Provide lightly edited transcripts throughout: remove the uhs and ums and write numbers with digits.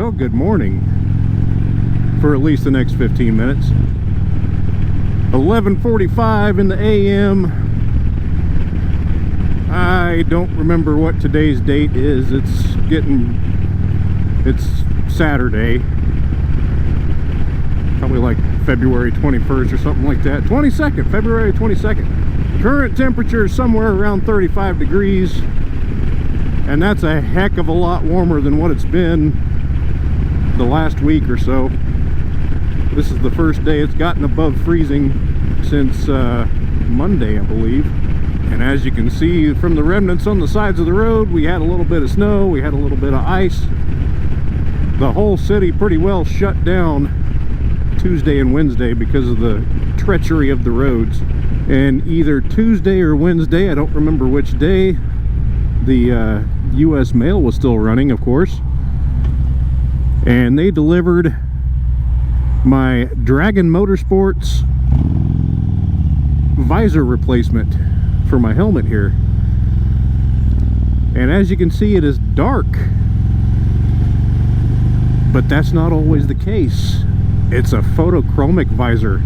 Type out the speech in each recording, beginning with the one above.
well, good morning for at least the next 15 minutes. 11:45 in the AM. I don't remember what today's date is. It's Saturday. Probably like February 21st or something like that. 22nd, February 22nd. Current temperature is somewhere around 35 degrees. And that's a heck of a lot warmer than what it's been the last week or so. This is the first day it's gotten above freezing since Monday, I believe. And as you can see from the remnants on the sides of the road, we had a little bit of snow, we had a little bit of ice. The whole city pretty well shut down Tuesday and Wednesday because of the treachery of the roads. And either Tuesday or Wednesday, I don't remember which day, the U.S. mail was still running, of course, and they delivered my Dragon Motorsports visor replacement for my helmet here. And as you can see, it is dark, but that's not always the case. It's a photochromic visor.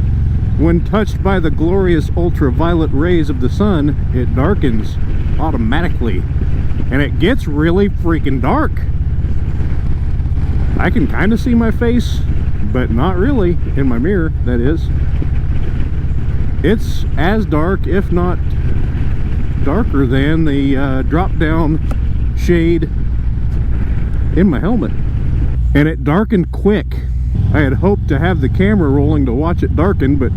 When touched by the glorious ultraviolet rays of the sun, it darkens automatically. And it gets really freaking dark. I can kind of see my face, but not really, in my mirror, that is. It's as dark, if not darker than the drop-down shade in my helmet. And it darkened quick. I had hoped to have the camera rolling to watch it darken, but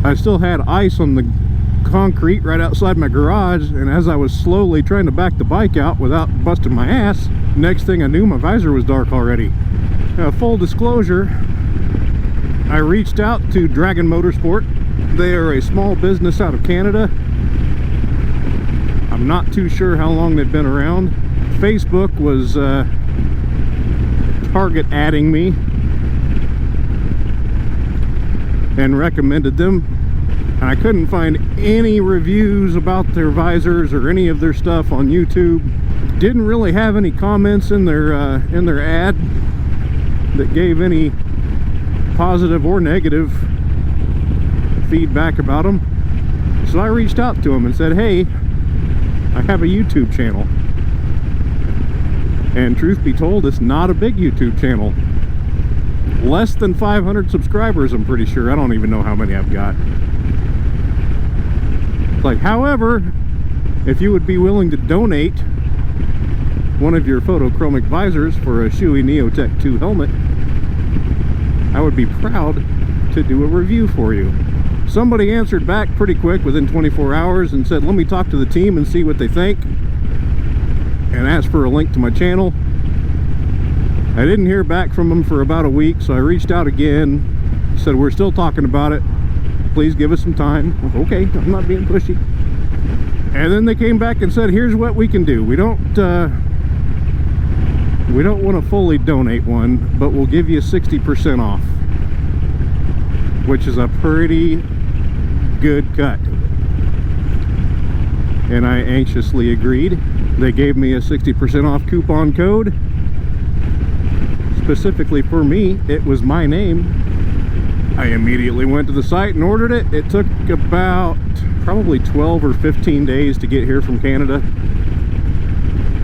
I still had ice on the concrete right outside my garage, and as I was slowly trying to back the bike out without busting my ass, next thing I knew, my visor was dark already. Full disclosure, I reached out to Dragon Motorsport. They are a small business out of Canada. I'm not too sure how long they've been around. Facebook was target adding me and recommended them. And I couldn't find any reviews about their visors or any of their stuff on YouTube. Didn't really have any comments in their ad that gave any positive or negative feedback about them. So I reached out to them and said, hey, I have a YouTube channel. And truth be told, it's not a big YouTube channel. Less than 500 subscribers, I'm pretty sure. I don't even know how many I've got. Like, however, if you would be willing to donate one of your photochromic visors for a Shoei Neotech 2 helmet, I would be proud to do a review for you. Somebody answered back pretty quick within 24 hours and said, let me talk to the team and see what they think, and asked for a link to my channel. I didn't hear back from them for about a week, so I reached out again, said we're still talking about it, please give us some time. Okay, I'm not being pushy. And then they came back and said, here's what we can do. We don't want to fully donate one, but we'll give you 60% off, which is a pretty good cut. And I anxiously agreed. They gave me a 60% off coupon code. Specifically for me, it was my name. I immediately went to the site and ordered it. It took about probably 12 or 15 days to get here from Canada.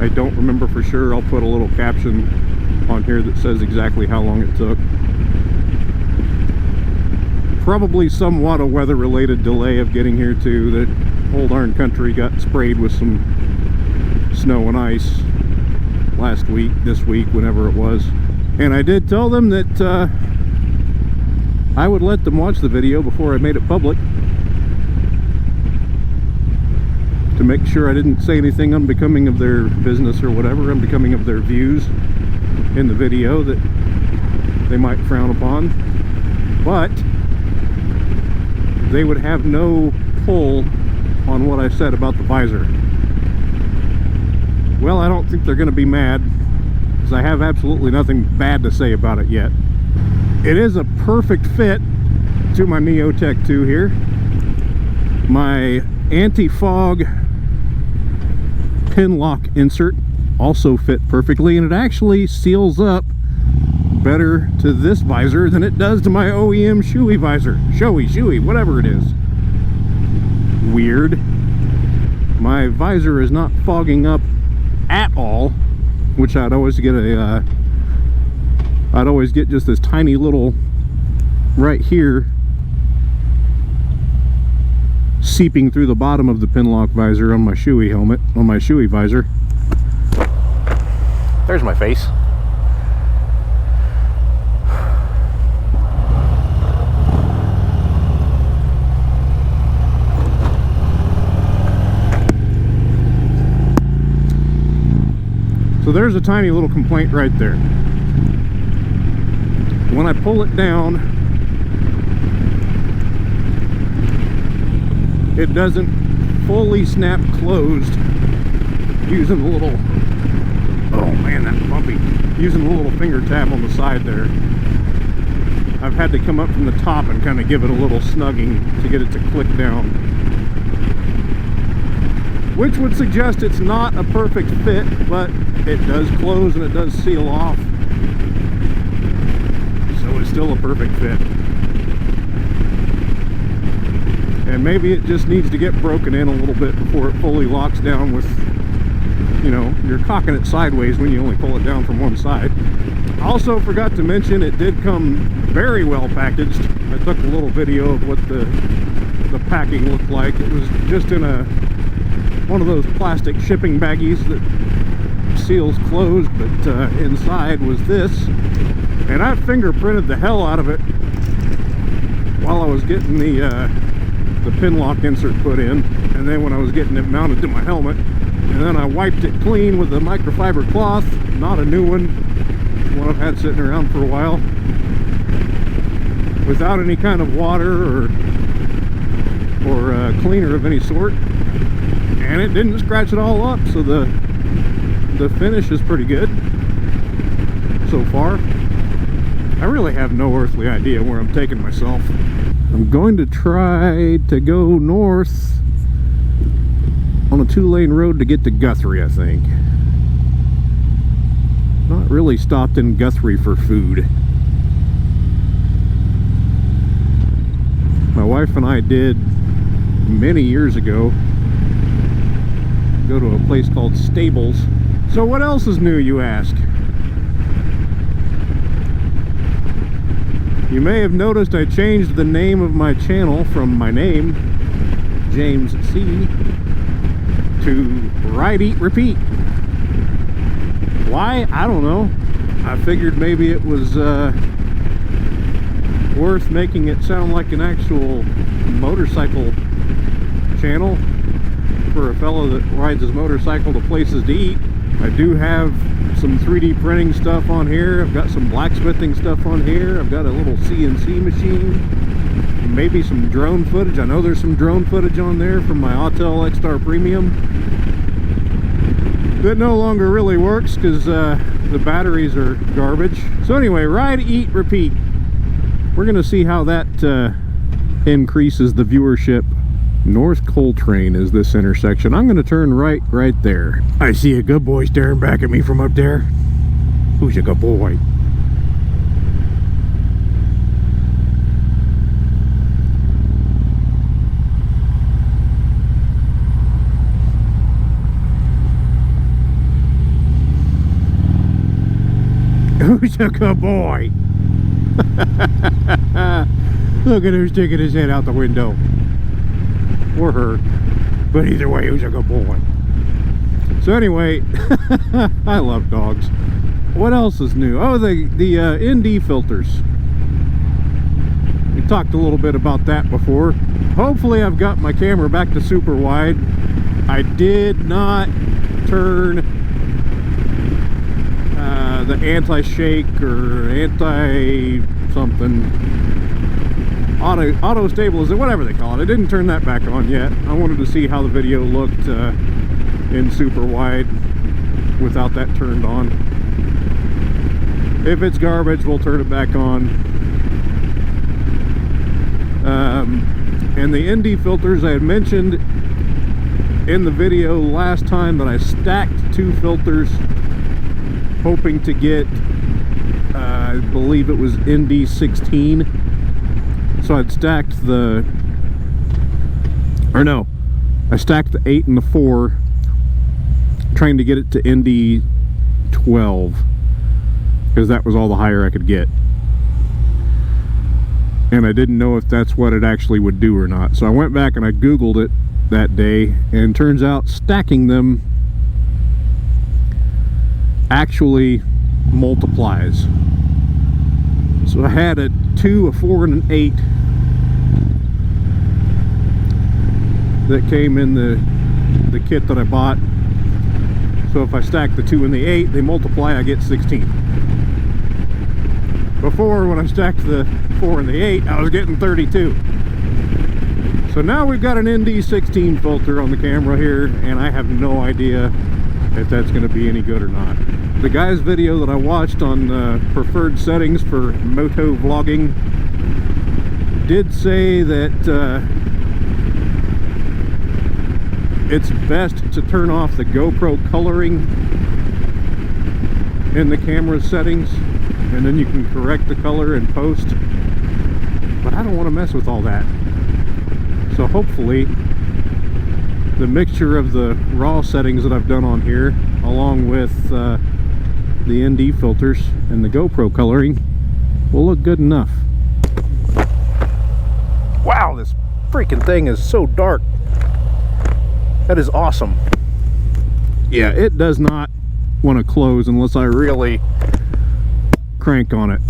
I don't remember for sure. I'll put a little caption on here that says exactly how long it took. Probably somewhat a weather-related delay of getting here too. The whole darn country got sprayed with some snow and ice last week, this week, whenever it was. And I did tell them that I would let them watch the video before I made it public, to make sure I didn't say anything unbecoming of their business or whatever, unbecoming of their views in the video that they might frown upon. But they would have no pull on what I said about the visor. Well, I don't think they're going to be mad, because I have absolutely nothing bad to say about it yet. It is a perfect fit to my Neotech 2 here. My anti-fog pin lock insert also fit perfectly, and it actually seals up better to this visor than it does to my OEM Shoei visor. Shoei, whatever it is. Weird. My visor is not fogging up at all, which I'd always get just this tiny little right here seeping through the bottom of the pinlock visor on my Shoei helmet, on my Shoei visor. There's my face. So there's a tiny little complaint right there. When I pull it down, it doesn't fully snap closed using the little, oh man, that's bumpy, using the little finger tab on the side there. I've had to come up from the top and kind of give it a little snugging to get it to click down, which would suggest it's not a perfect fit, but it does close and it does seal off, so it's still a perfect fit. And maybe it just needs to get broken in a little bit before it fully locks down with, you know, you're cocking it sideways when you only pull it down from one side. Also forgot to mention, it did come very well packaged. I took a little video of what the packing looked like. It was just in one of those plastic shipping baggies that seals closed, but inside was this. And I fingerprinted the hell out of it while I was getting the pinlock insert put in, and then when I was getting it mounted to my helmet, and then I wiped it clean with a microfiber cloth, not a new one I've had sitting around for a while, without any kind of water or cleaner of any sort, and it didn't scratch it all up, so the finish is pretty good so far. I really have no earthly idea where I'm taking myself. I'm going to try to go north on a 2-lane road to get to Guthrie, I think. Not really stopped in Guthrie for food. My wife and I did many years ago go to a place called Stables. So what else is new, you ask? You may have noticed I changed the name of my channel from my name, James C, to Ride, Eat, Repeat. Why? I don't know. I figured maybe it was worth making it sound like an actual motorcycle channel for a fellow that rides his motorcycle to places to eat. I do have some 3D printing stuff on here. I've got some blacksmithing stuff on here. I've got a little CNC machine. Maybe some drone footage. I know there's some drone footage on there from my Autel X-Star Premium that no longer really works because the batteries are garbage. So anyway, Ride, Eat, Repeat. We're going to see how that increases the viewership. North Coltrane is this intersection. I'm going to turn right there. I see a good boy staring back at me from up there. Who's a good boy? Who's a good boy? Look at him sticking his head out the window. Or her, but either way, who's a good boy. So anyway, I love dogs. What else is new? Oh, the ND filters. We talked a little bit about that before. Hopefully I've got my camera back to super wide. I did not turn the anti-shake or anti-something, auto stabilization, whatever they call it. I didn't turn that back on yet. I wanted to see how the video looked in super wide without that turned on. If it's garbage, we'll turn it back on. And the ND filters, I had mentioned in the video last time that I stacked 2 filters hoping to get, I believe it was ND16. So I'd stacked the, or no, I stacked the 8 and the 4, trying to get it to ND12, because that was all the higher I could get. And I didn't know if that's what it actually would do or not. So I went back and I Googled it that day, and turns out stacking them actually multiplies. So I had a 2, a 4, and an 8 that came in the kit that I bought. So if I stack the 2 and the 8, they multiply, I get 16. Before, when I stacked the 4 and the 8, I was getting 32. So now we've got an ND16 filter on the camera here, and I have no idea if that's going to be any good or not. The guy's video that I watched on preferred settings for moto vlogging did say that it's best to turn off the GoPro coloring in the camera settings, and then you can correct the color in post. But I don't want to mess with all that. So hopefully the mixture of the raw settings that I've done on here, along with the ND filters and the GoPro coloring, will look good enough. Wow, this freaking thing is so dark. That is awesome. Yeah, it does not want to close unless I really crank on it.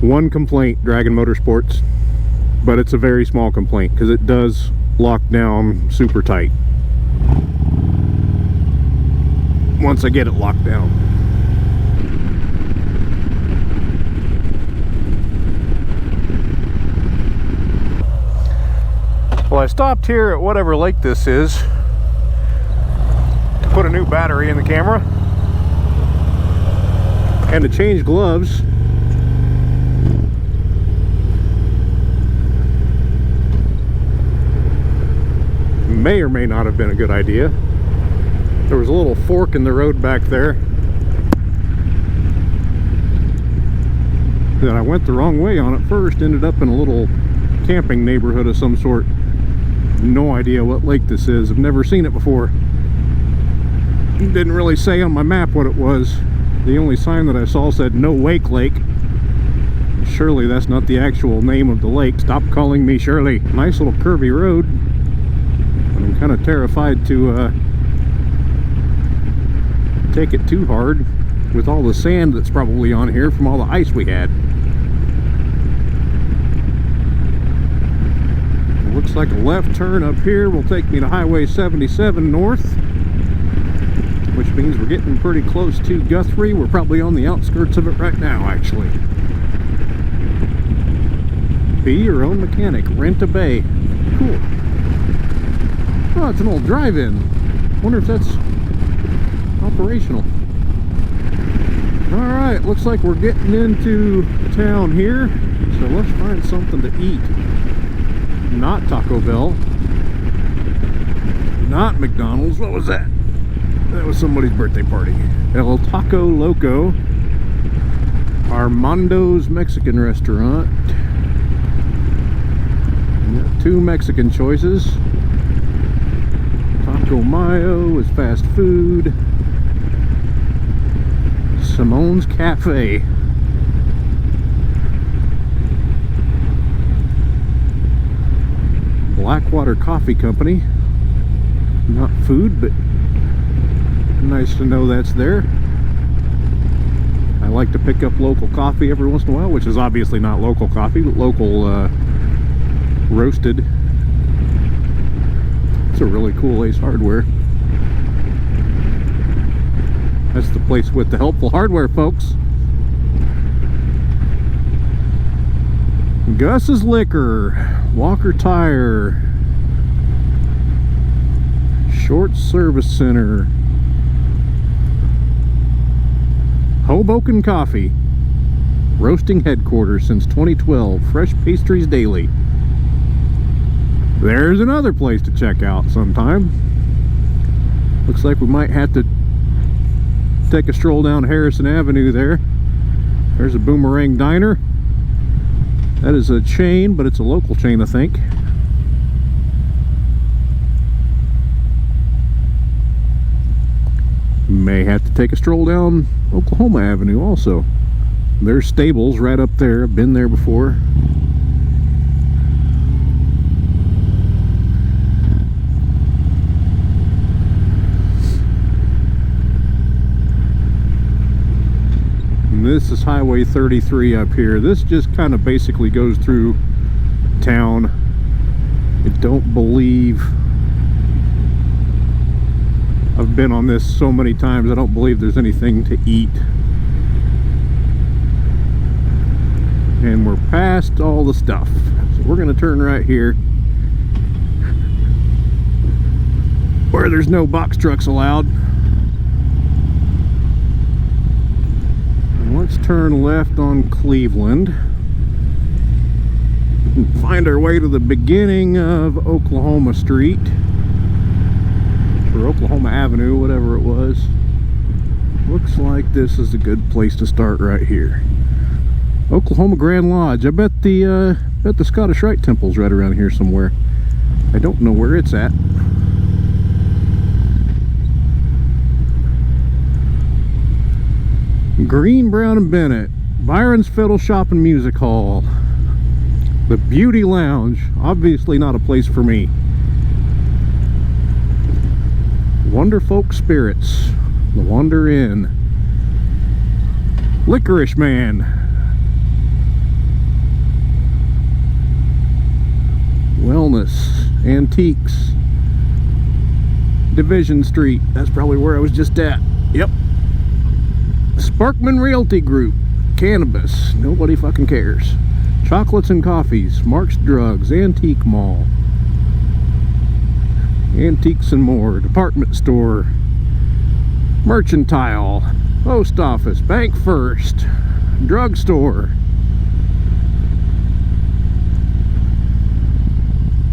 One complaint, Dragon Motorsports, but it's a very small complaint because it does lock down super tight once I get it locked down. Well, I stopped here at whatever lake this is to put a new battery in the camera and to change gloves. May or may not have been a good idea. There was a little fork in the road back there that I went the wrong way on at first, ended up in a little camping neighborhood of some sort. No idea what lake this is. I've never seen it before. It didn't really say on my map what it was. The only sign that I saw said No Wake Lake. Surely that's not the actual name of the lake. Stop calling me Shirley. Nice little curvy road. I'm kind of terrified to take it too hard with all the sand that's probably on here from all the ice we had. It looks like a left turn up here will take me to Highway 77 north, which means we're getting pretty close to Guthrie. We're probably on the outskirts of it right now, actually. Be your own mechanic. Rent a bay. Cool. Oh, it's an old drive-in. Wonder if that's operational. Alright, looks like we're getting into town here. So let's find something to eat. Not Taco Bell. Not McDonald's. What was that? That was somebody's birthday party. El Taco Loco. Armando's Mexican restaurant. We got 2 Mexican choices. Taco Mayo is fast food. Simone's Cafe. Blackwater Coffee Company. Not food, but nice to know that's there. I like to pick up local coffee every once in a while, which is obviously not local coffee, but local roasted. It's a really cool Ace Hardware. That's the place with the helpful hardware, folks. Gus's Liquor, Walker Tire, Short Service Center. Hoboken Coffee. Roasting headquarters since 2012. Fresh pastries daily. There's another place to check out sometime. Looks like we might have to take a stroll down Harrison Avenue there. There's a Boomerang Diner. That is a chain, but it's a local chain, I think. May have to take a stroll down Oklahoma Avenue also. There's Stables right up there. I've been there before. And this is Highway 33 up here. This just kind of basically goes through town. I don't believe I've been on this so many times, I don't believe there's anything to eat. And we're past all the stuff. So we're gonna turn right here where there's no box trucks allowed. And let's turn left on Cleveland and find our way to the beginning of Oklahoma Street. Or Oklahoma Avenue, whatever it was. Looks like this is a good place to start right here. Oklahoma Grand Lodge. I bet the Scottish Rite Temple's right around here somewhere. I don't know where it's at. Green, Brown, and Bennett. Byron's Fiddle Shop and Music Hall. The Beauty Lounge. Obviously not a place for me. Wonderfolk Spirits. The Wander Inn. Licorice Man. Wellness. Antiques. Division Street. That's probably where I was just at. Yep. Sparkman Realty Group. Cannabis. Nobody fucking cares. Chocolates and Coffees. Mark's Drugs. Antique Mall. Antiques and More. Department Store. Mercantile. Post Office. Bank First. Drugstore.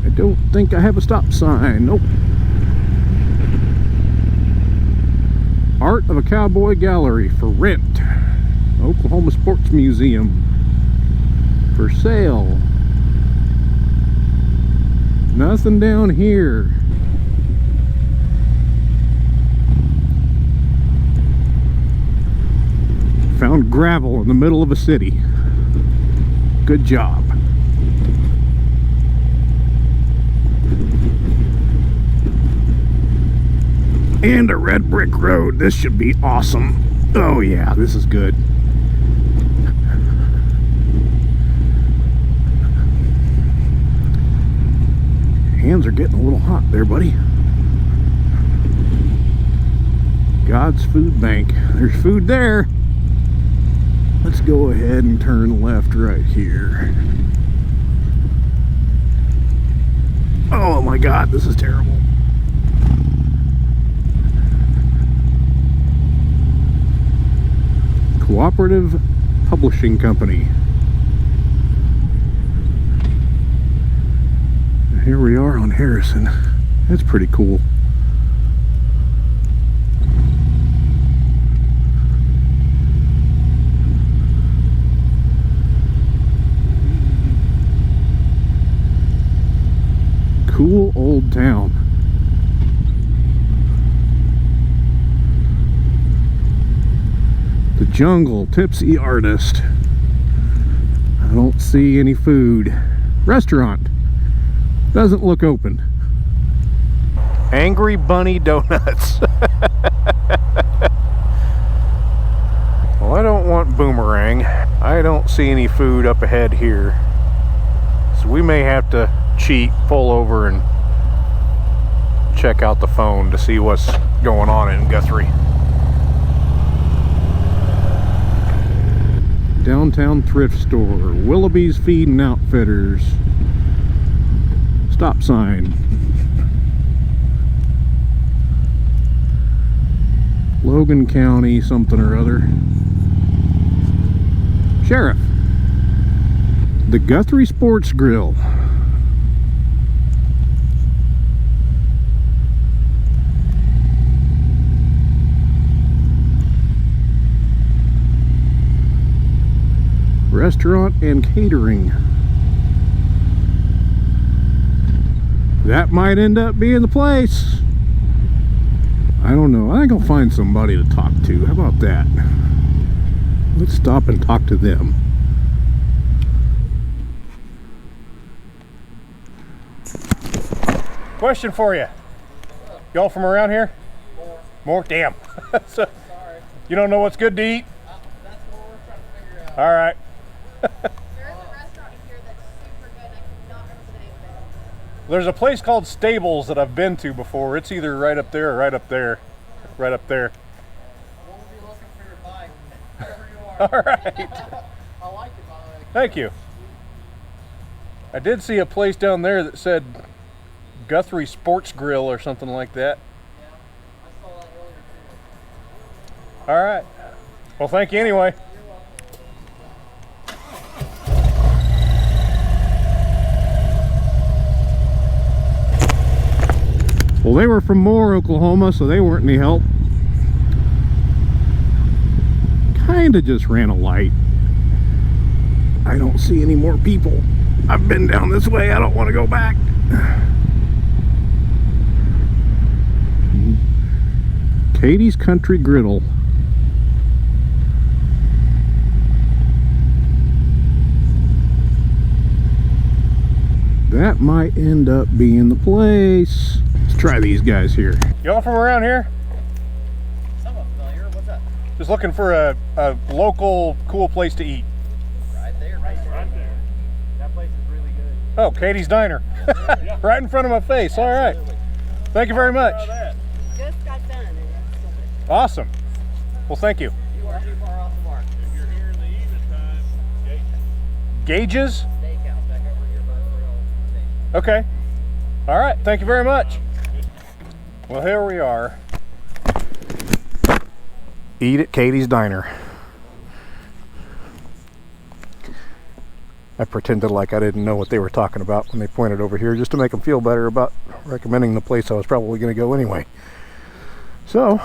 I don't think I have a stop sign. Nope. Art of a Cowboy Gallery for rent. Oklahoma Sports Museum for sale. Nothing down here. Found gravel in the middle of a city. Good job. And a red brick road. This should be awesome. Oh yeah, this is good. Hands are getting a little hot there, buddy. God's Food Bank. There's food there. Let's go ahead and turn left right here. Oh my God, this is terrible. Cooperative Publishing Company. Here we are on Harrison. That's pretty cool. Cool old town. The Jungle, Tipsy Artist. I don't see any food. Restaurant. Doesn't look open. Angry Bunny Donuts. Well, I don't want Boomerang. I don't see any food up ahead here. So we may have to cheat, pull over, and check out the phone to see what's going on in Guthrie. Downtown Thrift Store. Willoughby's Feed and Outfitters. Stop sign. Logan County something or other. Sheriff. The Guthrie Sports Grill. Restaurant and catering. That might end up being the place. I don't know. I think I'll find somebody to talk to. How about that? Let's stop and talk to them. Question for you. Y'all from around here? More? Damn. So, you don't know what's good to eat? That's what we're trying to figure out. All right. There is a restaurant here that's super good, and I cannot remember the name of it. There's a place called Stables that I've been to before. It's either right up there or right up there. Right up there. We'll be looking for your bike, wherever you are. All right. I like it, by the way. Thank you. I did see a place down there that said Guthrie Sports Grill or something like that. Yeah, I saw that earlier too. All right. Well, thank you anyway. Well, they were from Moore, Oklahoma, so they weren't any help. Kinda just ran a light. I don't see any more people. I've been down this way. I don't want to go back. Katie's Country Griddle. That might end up being the place. Let's try these guys here. Y'all from around here? Somewhat familiar. What's up? Just looking for a local cool place to eat. Right there. Right there. That place is really good. Oh, Katie's Diner. Right in front of my face. All right. Thank you very much. Just got done. And that's so good. Awesome. Well, thank you. You are too far off the mark. If you're here in the evening time, Gauges? Steakhouse back over here by the rail station. Okay. All right. Thank you very much. Well, here we are. Eat at Katie's Diner. I pretended like I didn't know what they were talking about when they pointed over here, just to make them feel better about recommending the place I was probably going to go anyway. So,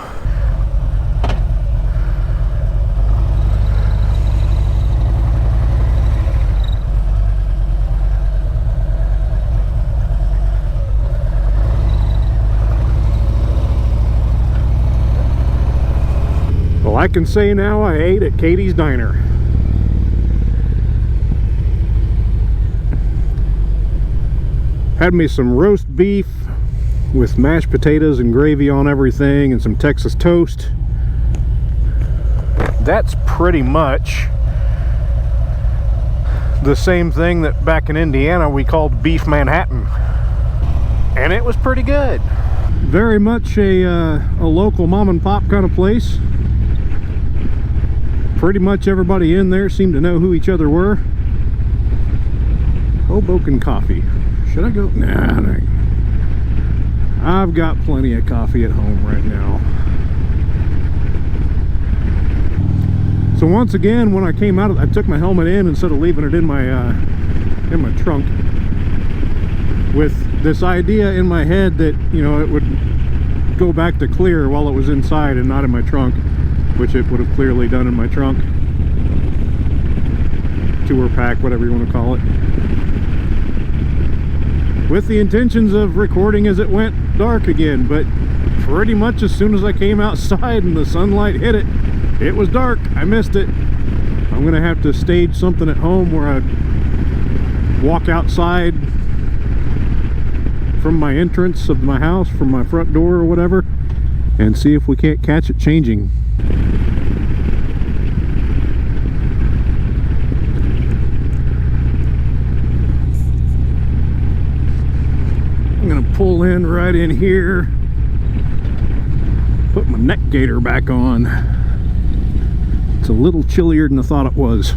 well, I can say now I ate at Katie's Diner. Had me some roast beef with mashed potatoes and gravy on everything and some Texas toast. That's pretty much the same thing that back in Indiana we called beef Manhattan. And it was pretty good. Very much a local mom and pop kind of place. Pretty much everybody in there seemed to know who each other were. Hoboken Coffee. Should I go? Nah, I've got plenty of coffee at home right now. So once again, when I came out, I took my helmet in instead of leaving it in my trunk, with this idea in my head that, you know, it would go back to clear while it was inside and not in my trunk, which it would have clearly done in my trunk. Tour pack, whatever you want to call it. With the intentions of recording as it went dark again, but pretty much as soon as I came outside and the sunlight hit it, it was dark. I missed it. I'm gonna have to stage something at home where I walk outside from my entrance of my house, from my front door or whatever, and see if we can't catch it changing. I'm gonna pull in right in here, put my neck gaiter back on. It's a little chillier than I thought it was.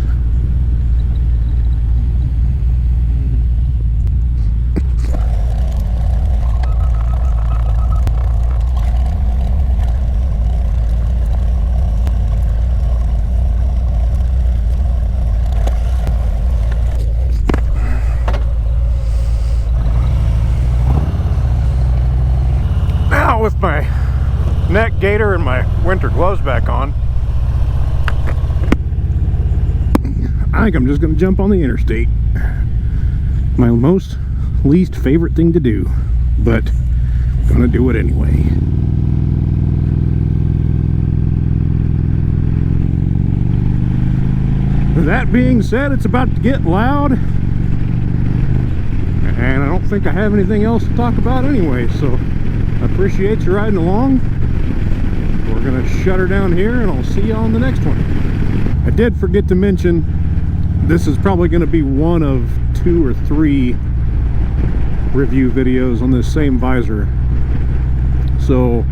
gaiter and my winter gloves back on. I think I'm just going to jump on the interstate. My most least favorite thing to do, but gonna do it anyway. That being said, it's about to get loud, and I don't think I have anything else to talk about anyway, so I appreciate you riding along. We're gonna shut her down here, and I'll see you on the next one. I did forget to mention, this is probably going to be one of 2 or 3 review videos on this same visor. So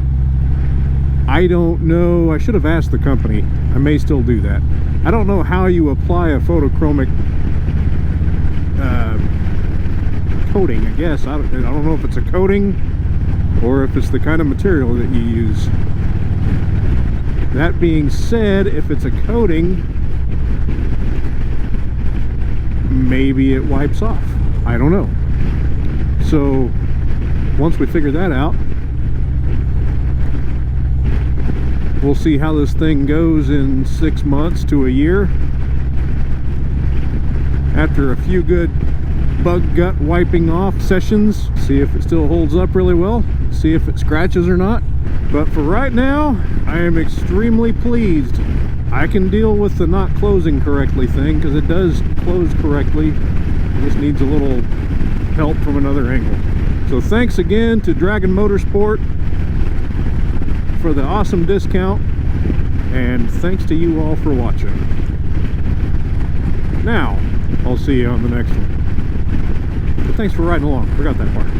I don't know, I should have asked the company. I may still do that. I don't know how you apply a photochromic coating, I guess. I don't know if it's a coating or if it's the kind of material that you use. That being said, if it's a coating, maybe it wipes off. I don't know. So once we figure that out, we'll see how this thing goes in 6 months to a year. After a few good bug gut wiping off sessions, see if it still holds up really well, see if it scratches or not. But for right now, I am extremely pleased. I can deal with the not closing correctly thing, because it does close correctly. It just needs a little help from another angle. So thanks again to Dragon Motorsport for the awesome discount, and thanks to you all for watching. Now, I'll see you on the next one. But thanks for riding along. Forgot that part.